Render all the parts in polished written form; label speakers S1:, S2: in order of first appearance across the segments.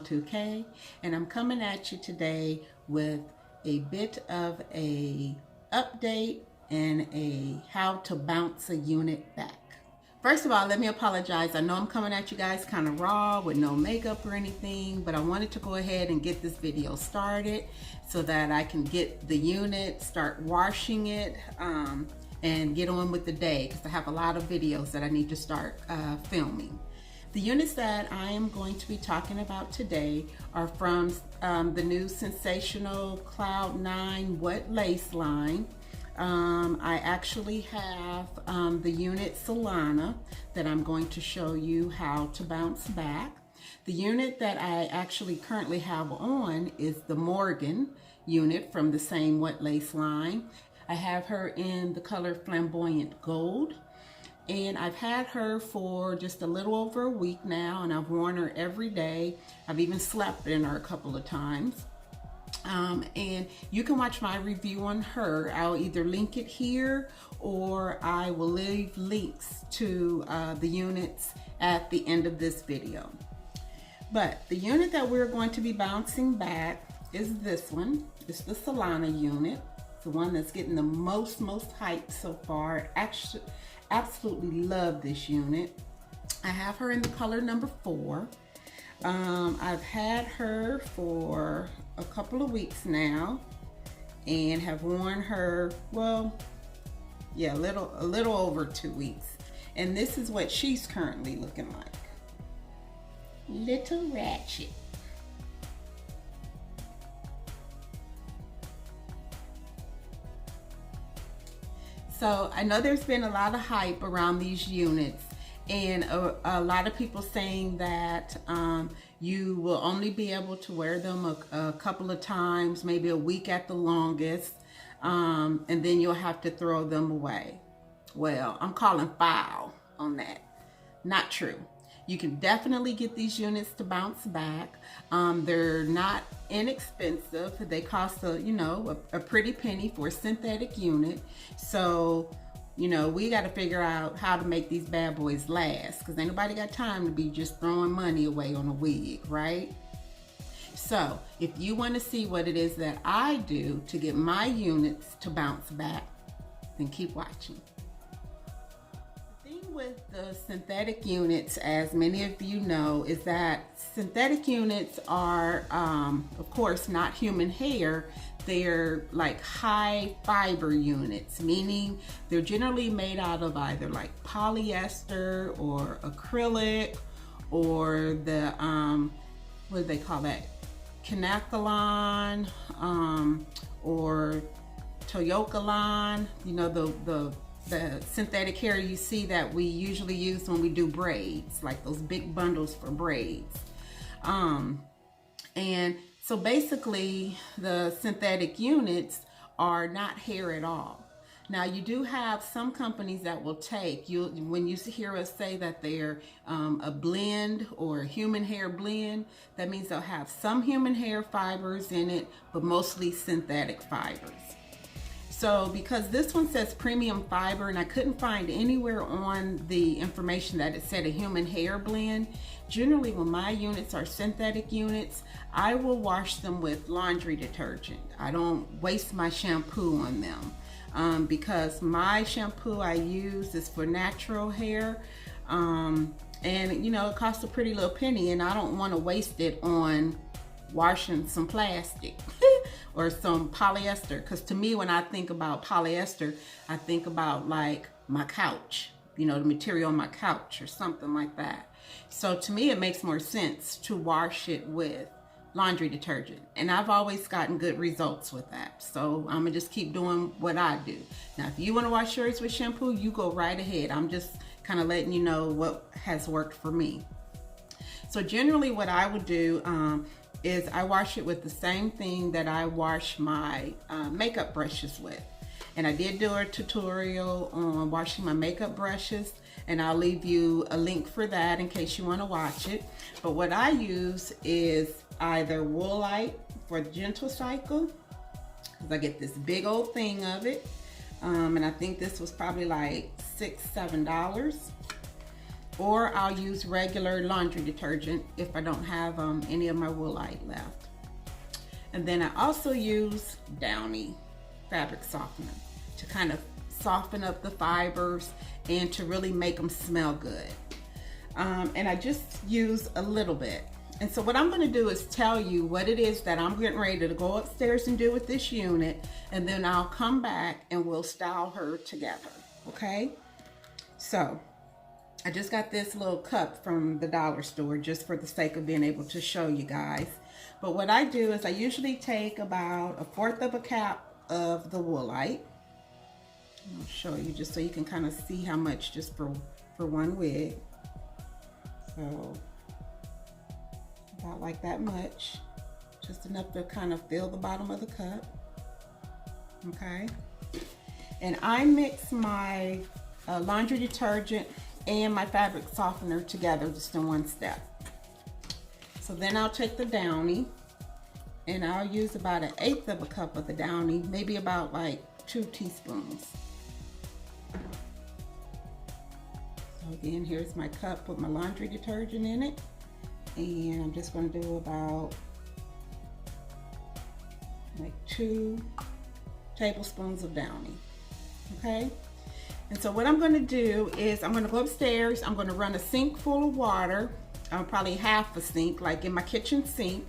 S1: 2K, and I'm coming at you today with a bit of a update and a how to bounce a unit back. First of all, let me apologize. I know I'm coming at you guys kind of raw with no makeup or anything, but I wanted to go ahead and get this video started so that I can get the unit, start washing it, and get on with the day because I have a lot of videos that I need to start filming. The units that I am going to be talking about today are from the new Sensationnel Cloud 9 What Lace line. I actually have the unit Solana that I'm going to show you how to bounce back. The unit that I actually currently have on is the Morgan unit from the same What Lace line. I have her in the color Flamboyant Gold, and I've had her for just a little over a week now, and I've worn her every day. I've even slept in her a couple of times. And you can watch my review on her. I'll either link it here or I will leave links to the units at the end of this video. But the unit that we're going to be bouncing back is this one. It's the Solana unit. It's the one that's getting the most hype so far. Actually, absolutely love this unit. I have her in the color number 4. I've had her for a couple of weeks now and have worn her, well, yeah, a little over 2 weeks. And this is what she's currently looking like. Little ratchet. So I know there's been a lot of hype around these units, and a lot of people saying that you will only be able to wear them a couple of times, maybe a week at the longest, and then you'll have to throw them away. Well, I'm calling foul on that. Not true. You can definitely get these units to bounce back. They're not inexpensive. They cost a pretty penny for a synthetic unit. So, we got to figure out how to make these bad boys last, because ain't nobody got time to be just throwing money away on a wig, right? So if you want to see what it is that I do to get my units to bounce back, then keep watching. The thing with the synthetic units, as many of you know, is that synthetic units are, of course, not human hair. They're like high fiber units, meaning they're generally made out of either like polyester or acrylic or the, what do they call that? Quinacalon, or Toyokalon, the synthetic hair you see that we usually use when we do braids, like those big bundles for braids. And so basically the synthetic units are not hair at all. Now you do have some companies that will take, when you hear us say that they're a blend or a human hair blend, that means they'll have some human hair fibers in it, but mostly synthetic fibers. So because this one says premium fiber, and I couldn't find anywhere on the information that it said a human hair blend, generally when my units are synthetic units, I will wash them with laundry detergent. I don't waste my shampoo on them because my shampoo I use is for natural hair, and it costs a pretty little penny, and I don't want to waste it on washing some plastic or some polyester, because to me, when I think about polyester, I think about like my couch, the material on my couch or something like that. So to me, it makes more sense to wash it with laundry detergent, and I've always gotten good results with that. So I'm gonna just keep doing what I do. Now, if you want to wash yours with shampoo, you go right ahead. I'm just kind of letting you know what has worked for me. So generally what I would do is I wash it with the same thing that I wash my makeup brushes with. And I did do a tutorial on washing my makeup brushes, and I'll leave you a link for that in case you want to watch it. But what I use is either Woolite for gentle cycle, because I get this big old thing of it, and I think this was probably like $6-7. or I'll use regular laundry detergent if I don't have any of my woolite left. And then I also use Downy fabric softener to kind of soften up the fibers and to really make them smell good. And I just use a little bit. And so what I'm gonna do is tell you what it is that I'm getting ready to go upstairs and do with this unit, and then I'll come back and we'll style her together, okay? So, I just got this little cup from the dollar store just for the sake of being able to show you guys. But what I do is I usually take about 1/4 of a cup of the woolite. I'll show you just so you can kind of see how much just for one wig. So about like that much, just enough to kind of fill the bottom of the cup. Okay, and I mix my laundry detergent and my fabric softener together just in one step. So then I'll take the Downy and I'll use about 1/8 of a cup of the Downy, maybe about like 2 teaspoons. So again, here's my cup with my laundry detergent in it. And I'm just going to do about like 2 tablespoons of Downy, okay? And so what I'm going to do is I'm going to go upstairs. I'm going to run a sink full of water, probably half a sink, like in my kitchen sink.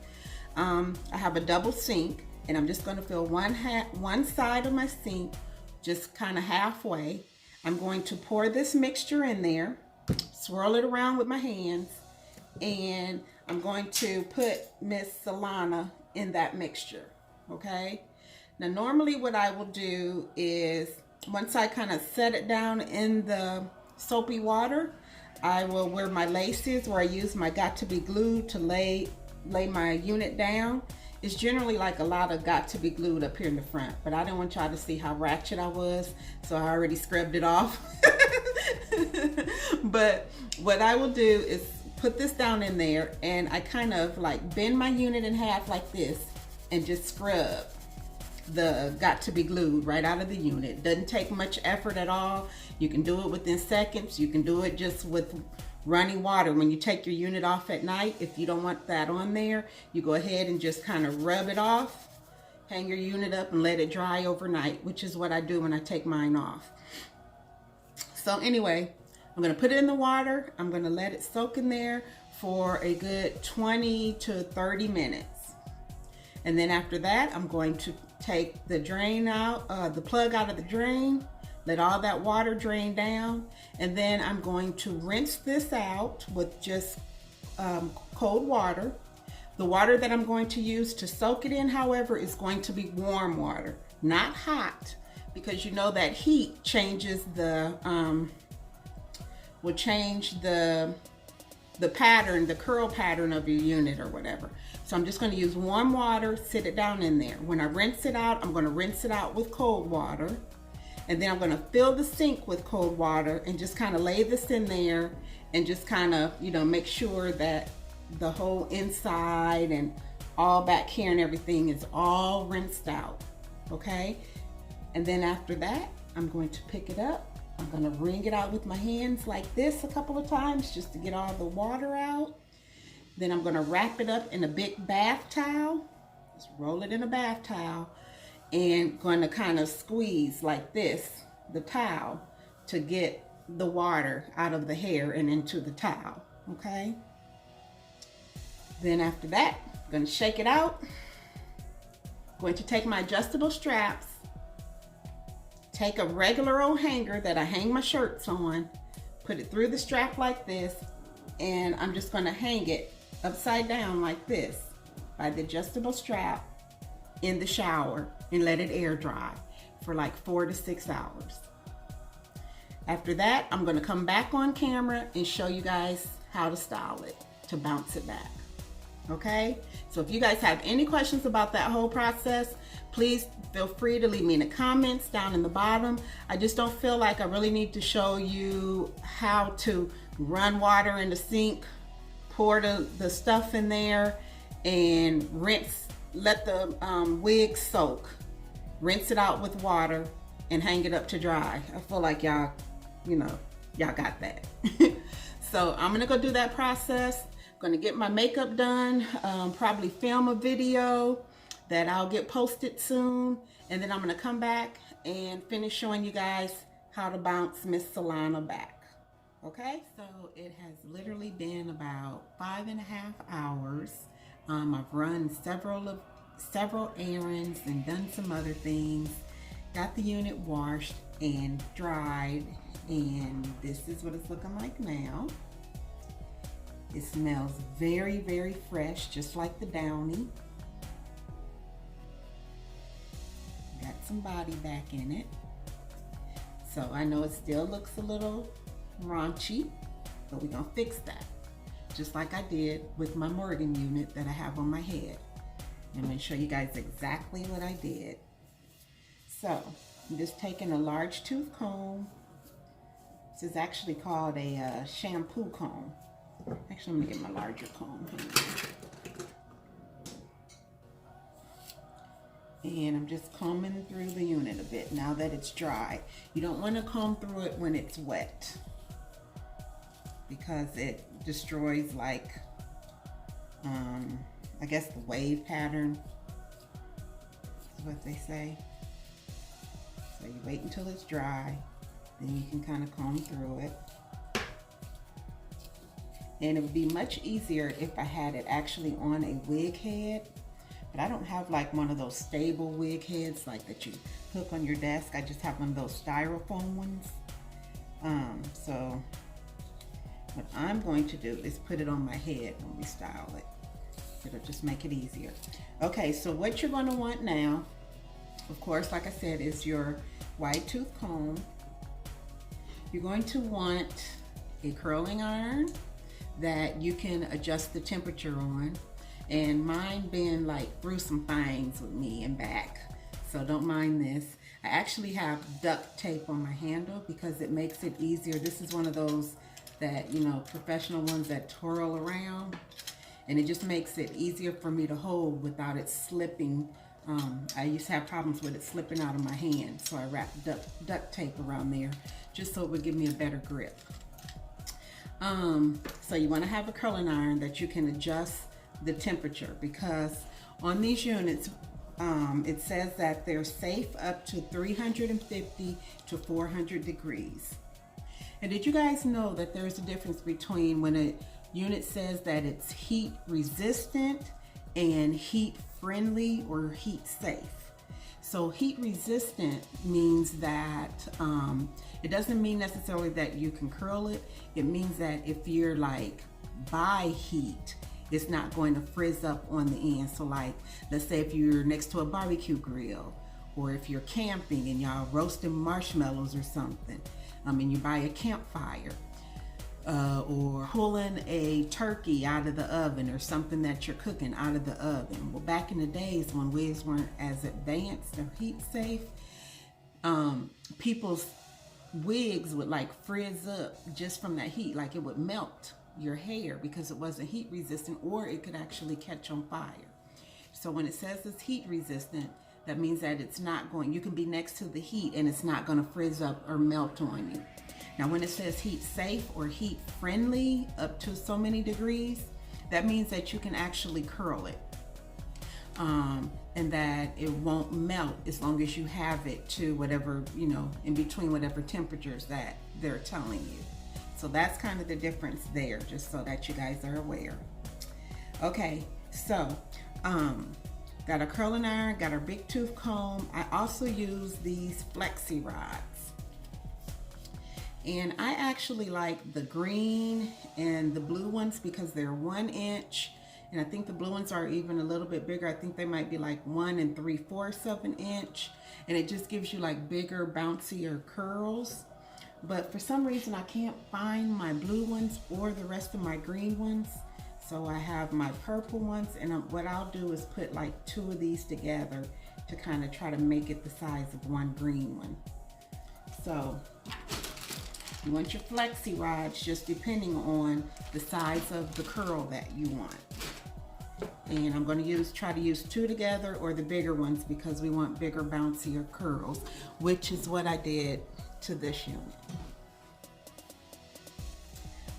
S1: I have a double sink, and I'm just going to fill one side of my sink, just kind of halfway. I'm going to pour this mixture in there, swirl it around with my hands, and I'm going to put Miss Solana in that mixture, okay? Now normally what I will do is once I kind of set it down in the soapy water, I will, where my lace is, where I use my Got to Be Glued to lay my unit down. It's generally like a lot of Got to Be Glued up here in the front, but I didn't want y'all to see how ratchet I was, so I already scrubbed it off. But what I will do is put this down in there, and I kind of like bend my unit in half like this and just scrub the Got to Be Glued right out of the unit. Doesn't take much effort at all. You can do it within seconds. You can do it just with running water. When you take your unit off at night, if you don't want that on there, you go ahead and just kind of rub it off, hang your unit up and let it dry overnight, which is what I do when I take mine off. So anyway, I'm going to put it in the water. I'm going to let it soak in there for a good 20 to 30 minutes. And then after that, I'm going to take the drain out, the plug out of the drain, let all that water drain down. And then I'm going to rinse this out with just cold water. The water that I'm going to use to soak it in, however, is going to be warm water, not hot, because you know that heat changes the, will change the pattern, the curl pattern of your unit or whatever. So I'm just going to use warm water, sit it down in there. When I rinse it out, I'm going to rinse it out with cold water. And then I'm going to fill the sink with cold water and just kind of lay this in there and just kind of, you know, make sure that the whole inside and all back here and everything is all rinsed out, okay? And then after that, I'm going to pick it up. I'm going to wring it out with my hands like this a couple of times just to get all the water out. Then I'm going to wrap it up in a big bath towel. Just roll it in a bath towel and going to kind of squeeze like this, the towel, to get the water out of the hair and into the towel, okay? Then after that, I'm going to shake it out. Going to take my adjustable straps, take a regular old hanger that I hang my shirts on, put it through the strap like this, and I'm just going to hang it upside down like this by the adjustable strap in the shower and let it air dry for like 4 to 6 hours. After that, I'm going to come back on camera and show you guys how to style it, to bounce it back. Okay, so if you guys have any questions about that whole process, please feel free to leave me in the comments down in the bottom. I just don't feel like I really need to show you how to run water in the sink, pour the stuff in there, and rinse, let the wig soak, rinse it out with water, and hang it up to dry. I feel like y'all, you know, y'all got that. So I'm gonna go do that process. I'm gonna get my makeup done, probably film a video that I'll get posted soon. And then I'm gonna come back and finish showing you guys how to bounce Miss Solana back. Okay, so it has literally been about 5.5 hours. I've run several errands and done some other things. Got the unit washed and dried, and this is what it's looking like now. It smells very, very fresh, just like the Downy. Got some body back in it. So I know it still looks a little raunchy, but we're gonna fix that. Just like I did with my Morgan unit that I have on my head. I'm gonna show you guys exactly what I did. So I'm just taking a large tooth comb. This is actually called a shampoo comb. Actually, let me get my larger comb here. And I'm just combing through the unit a bit now that it's dry. You don't want to comb through it when it's wet, because it destroys, like, I guess the wave pattern is what they say. So you wait until it's dry, then you can kind of comb through it. And it would be much easier if I had it actually on a wig head, but I don't have like one of those stable wig heads like that you hook on your desk. I just have one of those styrofoam ones. So what I'm going to do is put it on my head when we style it. It'll just make it easier. Okay, so what you're going to want now, of course, like I said, is your wide tooth comb. You're going to want a curling iron that you can adjust the temperature on. And mine been like through some things with me and back, so don't mind this. I actually have duct tape on my handle because it makes it easier. This is one of those that, you know, professional ones that twirl around, and it just makes it easier for me to hold without it slipping. I used to have problems with it slipping out of my hand, so I wrapped duct tape around there just so it would give me a better grip. So you want to have a curling iron that you can adjust the temperature, because on these units it says that they're safe up to 350 to 400 degrees. And did you guys know that there's a difference between when a unit says that it's heat resistant and heat friendly or heat safe? So heat resistant means that it doesn't mean necessarily that you can curl it. It means that if you're like by heat, it's not going to frizz up on the end. So like, let's say if you're next to a barbecue grill, or if you're camping and y'all roasting marshmallows or something, and you buy a campfire, or pulling a turkey out of the oven or something that you're cooking out of the oven. Well, back in the days when wigs weren't as advanced or heat safe, people's wigs would like frizz up just from that heat. Like it would melt your hair because it wasn't heat resistant, or it could actually catch on fire. So when it says it's heat resistant, that means that it's not going, you can be next to the heat and it's not going to frizz up or melt on you. Now when it says heat safe or heat friendly up to so many degrees, that means that you can actually curl it, and that it won't melt as long as you have it to whatever, you know, in between whatever temperatures that they're telling you. So that's kind of the difference there, just so that you guys are aware. Okay, so got a curling iron, got a big tooth comb. I also use these flexi rods. And I actually like the green and the blue ones because they're 1 inch. And I think the blue ones are even a little bit bigger. I think they might be like 1 3/4 of an inch. And it just gives you like bigger, bouncier curls. But for some reason, I can't find my blue ones or the rest of my green ones. So I have my purple ones, and what I'll do is put like 2 of these together to kind of try to make it the size of 1 green one. So you want your flexi rods just depending on the size of the curl that you want. And I'm going to try to use 2 together, or the bigger ones, because we want bigger, bouncier curls, which is what I did to this unit.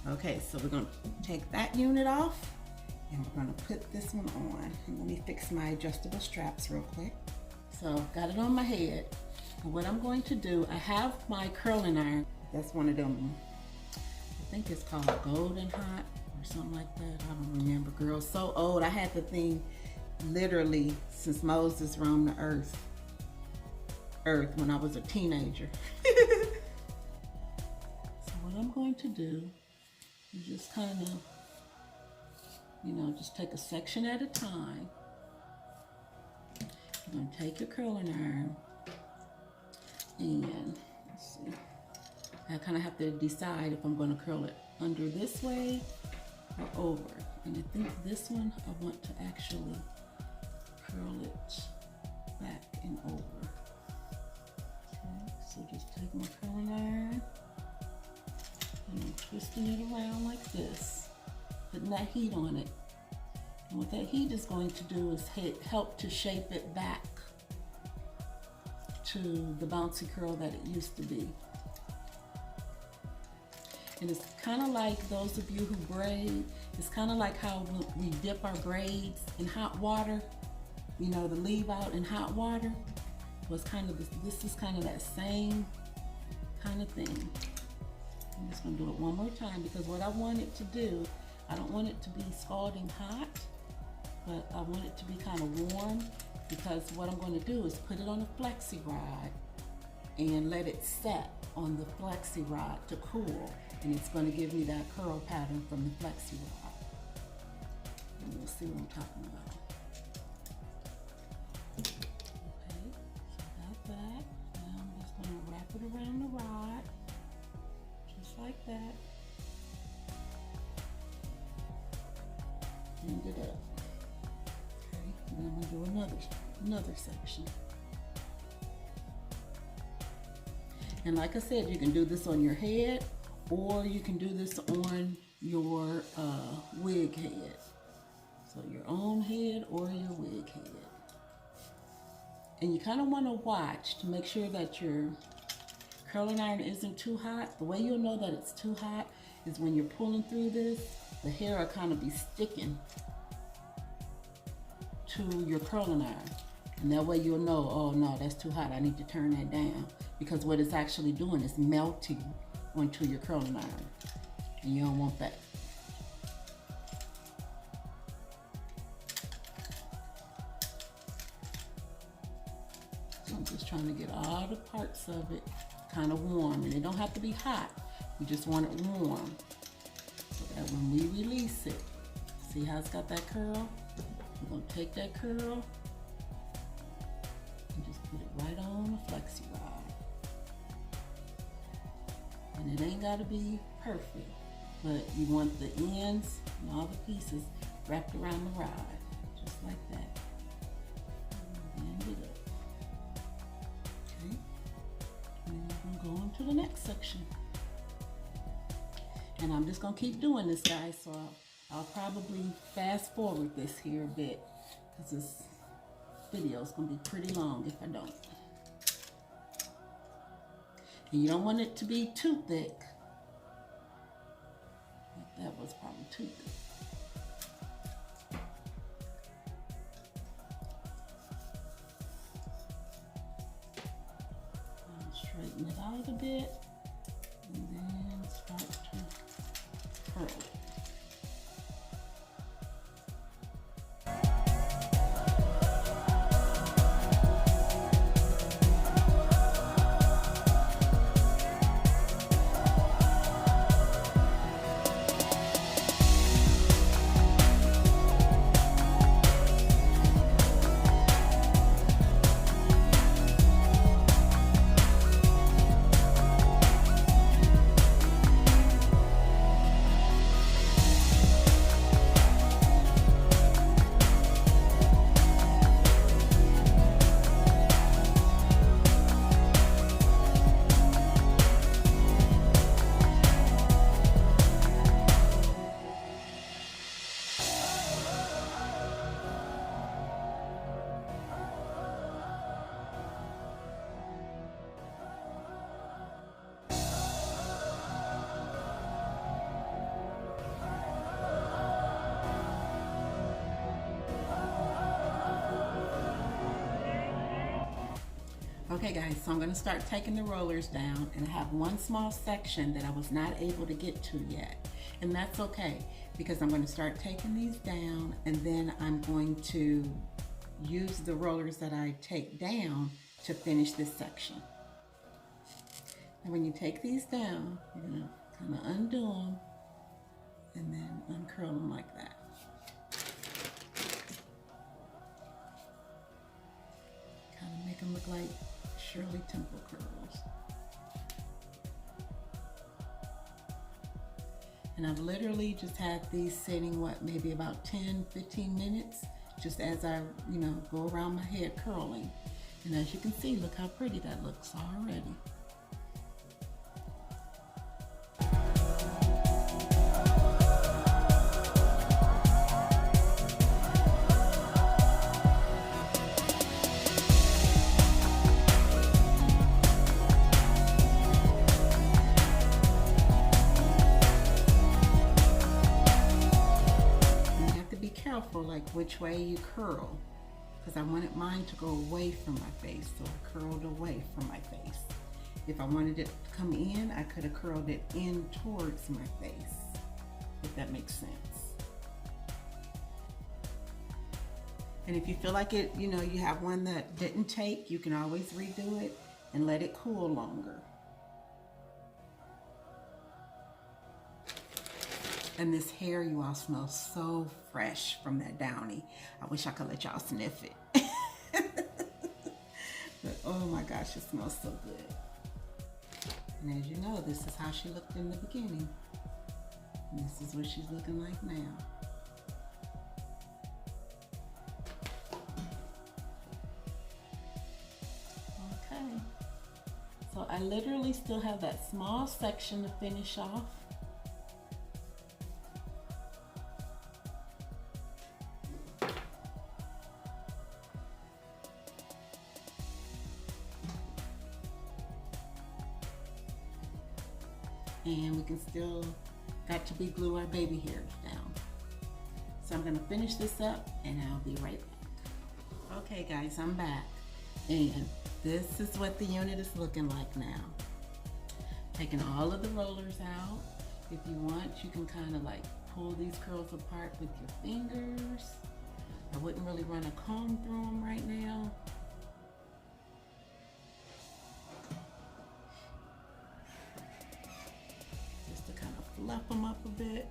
S1: Okay, so we're gonna take that unit off and we're gonna put this one on. And let me fix my adjustable straps real quick. So got it on my head. And what I'm going to do, I have my curling iron. That's one of them, I think it's called Golden Hot or something like that. I don't remember, girl. So old. I had the thing literally since Moses roamed the earth when I was a teenager. So what I'm going to do is just kind of, you know, just take a section at a time. You're going to take your curling iron and let's see. I kind of have to decide if I'm going to curl it under this way or over. And I think this one I want to actually curl it back and over. Okay, so just take my curling iron and I'm twisting it around like this, putting that heat on it. And what that heat is going to do is help to shape it back to the bouncy curl that it used to be. And it's kind of like those of you who braid, it's kind of like how we dip our braids in hot water, you know, to leave out in hot water. Was kind of this is kind of that same kind of thing. I'm just gonna do it one more time because what I want it to do, I don't want it to be scalding hot, but I want it to be kind of warm, because what I'm going to do is put it on a flexi rod and let it set on the flexi rod to cool, and it's going to give me that curl pattern from the flexi rod. And you'll see what I'm talking about. Okay, so I got that. Now I'm just going to wrap it around the rod, just like that. End it up. And then we'll do another section. And like I said, you can do this on your head or you can do this on your wig head. So your own head or your wig head. And you kind of want to watch to make sure that your curling iron isn't too hot. The way you'll know that it's too hot is when you're pulling through this, the hair will kind of be sticking to your curling iron. And that way you'll know, oh no, that's too hot, I need to turn that down. Because what it's actually doing is melting onto your curling iron. And you don't want that. So I'm just trying to get all the parts of it kind of warm. And it don't have to be hot. You just want it warm. So that when we release it, see how it's got that curl? We're going to take that curl and just put it right on a flexi rod. And it ain't got to be perfect, but you want the ends and all the pieces wrapped around the rod, just like that. And bend it up. Okay. And then we're going to go into the next section. And I'm just going to keep doing this, guys, so I'll probably fast forward this here a bit because this video is going to be pretty long if I don't. And you don't want it to be too thick. That was probably too thick. I'll straighten it out a bit and then start to curl it. Okay guys, so I'm going to start taking the rollers down, and I have one small section that I was not able to get to yet. And that's okay, because I'm going to start taking these down, and then I'm going to use the rollers that I take down to finish this section. And when you take these down, you're going to kind of undo them and then uncurl them like that. Kind of make them look like Shirley Temple curls. And I've literally just had these sitting, maybe about 10-15 minutes, just as I, go around my head curling. And as you can see, look how pretty that looks already. Like which way you curl, because I wanted mine to go away from my face, so I curled away from my face. If I wanted it to come in, I could have curled it in towards my face, if that makes sense. And if you feel like it, you have one that didn't take, you can always redo it and let it cool longer. And this hair, you all, smells so fresh from that Downy. I wish I could let y'all sniff it. But oh my gosh, it smells so good. And as you know, this is how she looked in the beginning. And this is what she's looking like now. Okay. So I literally still have that small section to finish off. And we can still got to be glue our baby hairs down. So I'm gonna finish this up and I'll be right back. Okay guys, I'm back. And this is what the unit is looking like now. Taking all of the rollers out. If you want, you can kind of like pull these curls apart with your fingers. I wouldn't really run a comb through them right now. Fluff them up a bit.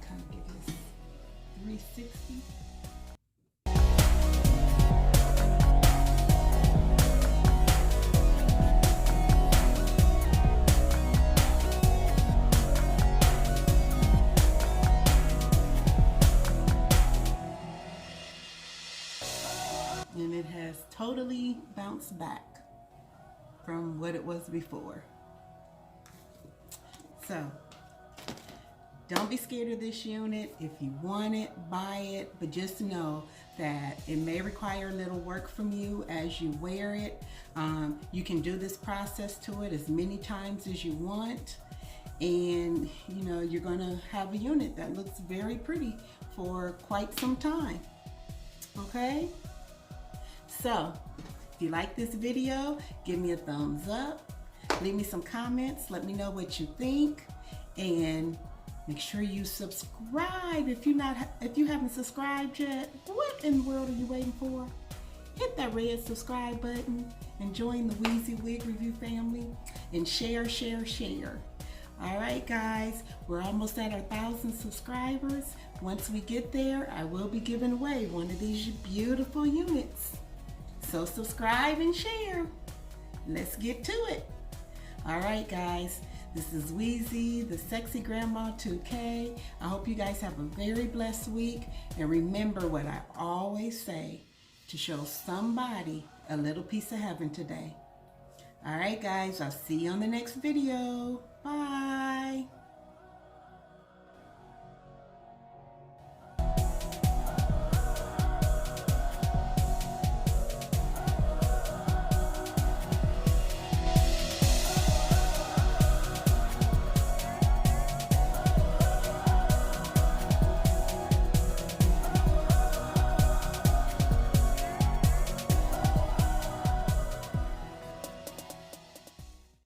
S1: Kind of give this 360. And it has totally bounced back from what it was before. So don't be scared of this unit. If you want it, buy it, but just know that it may require a little work from you as you wear it. You can do this process to it as many times as you want, and you're gonna have a unit that looks very pretty for quite some time. Okay? So, if you like this video, give me a thumbs up, leave me some comments, let me know what you think, and make sure you subscribe. If you haven't subscribed yet, what in the world are you waiting for? Hit that red subscribe button and join the Weezy Wig Review family, and share. All right, guys, we're almost at our 1,000 subscribers. Once we get there, I will be giving away one of these beautiful units. So subscribe and share. Let's get to it. All right, guys, this is Weezy, the Sexy Grandma 2K. I hope you guys have a very blessed week. And remember what I always say, to show somebody a little piece of heaven today. All right, guys, I'll see you on the next video. Bye.